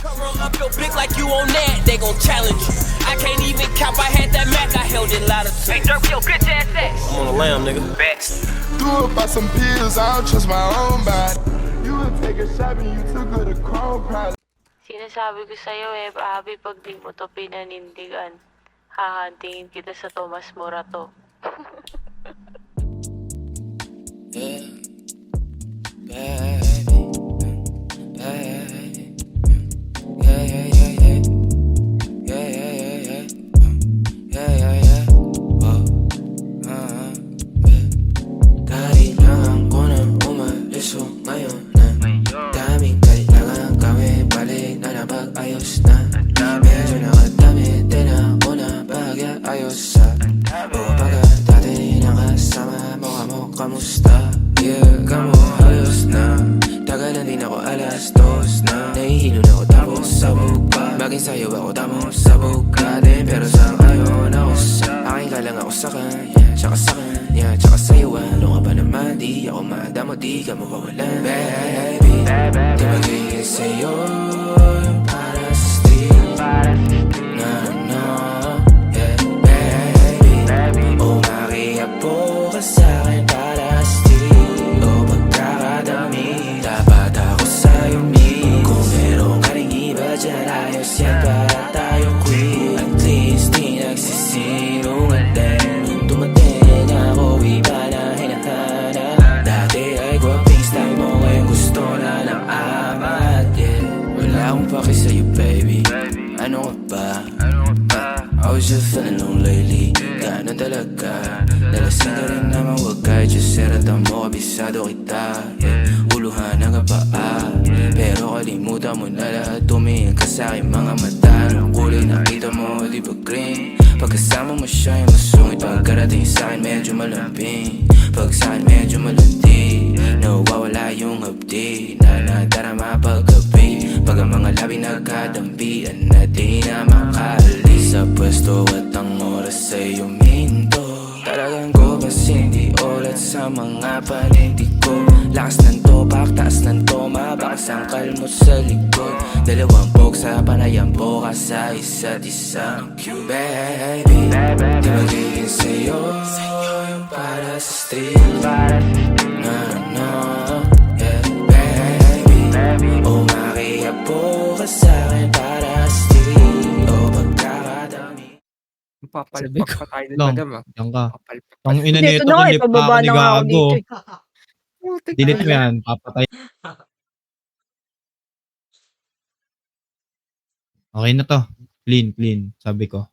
Cover up your big like you on that, they gon' challenge you. I can't even count, I had that Mac, I held it louder. Hey, Dirk, yo, bitch ass ass. I'm on the lamb, nigga. Facts. Do it by some pills, I don't trust my own body. You would take a shot and you too good a chrome probably. Sinasabi ko sa'yo Abby, pag di mo to pinanindigan, hahantingin kita sa Tomas Morato. Yeah, kailangan ko na umalis ngayon na daming kailangan gawin, balik na napag-ayos na. Medyo nakadami din ako na pag-ayos sa umaga. Dati nakasama mo, kamo kamusta? Yeah, kamo halos na. Tagalan din ako alas 2 na. Nahihilo na ako tapos sabog pa. Bagay sa'yo ako tapos sabog ka din. Pero sa ngayon ako sa aking ka lang ako sa kanya. Tsaka sa kanya, tsaka sa'yo ano ka ba naman? Di ako madamo, di ka mawawalan. Baby, di magiging sa'yo yung para sa street. Na na, yeah, baby. Umakiapo ka sa'kin para sa street. O pagkakadami, dapat ako sa'yo me. Kung meron ka rin iba dyan, ayos yan para tayo quit. At least di nagsisinungaling. Dumating ako, iba na hinahanap. Dati ay gwaping style mo, ngayon gusto na ng amat, yeah. Wala akong paki sa'yo, baby. Ano ka ba? I was just feeling low lately. Ganun talaga. Nalasing ka rin naman, wag kahit just seratan mo, kabisado kita, yeah. Uluhan ang kapaa, pero kalimutan mo na lahat. Tumingin ka sa'king mga mata. Anong kulay nakita mo, di ba green? Pagkasama mo siya yung masungit. Pagkarating sa'kin medyo malambing. Pag sa'kin medyo malandi, nawawala yung hapdi na nadarama paggabi. Pag ang mga labi nagkadampian na di na makaalis sa pwesto at ang oras ay huminto. Talagang ko kasi hindi ulat sa mga panindig ko. Lakas ng topak, taas ng toma, bakas ang kalmot sa likod. Dalawang pog sa panayang boka sa isa't isa. Baby, di magiging sa'yo yung para sa street. Na na, yeah, baby. Umakiapo ka sa'kin para sa street. O pagkakadami. Papalpak pa tayo dun, Long, madam, ah. diyan ka. Papalpak pa. Ang ina Dito nito, na nga, delete pa ako ipababa ni na nga ako gago. dito eh. Putik Delete mo na. yan, papatay. Okay na to. Clean, sabi ko.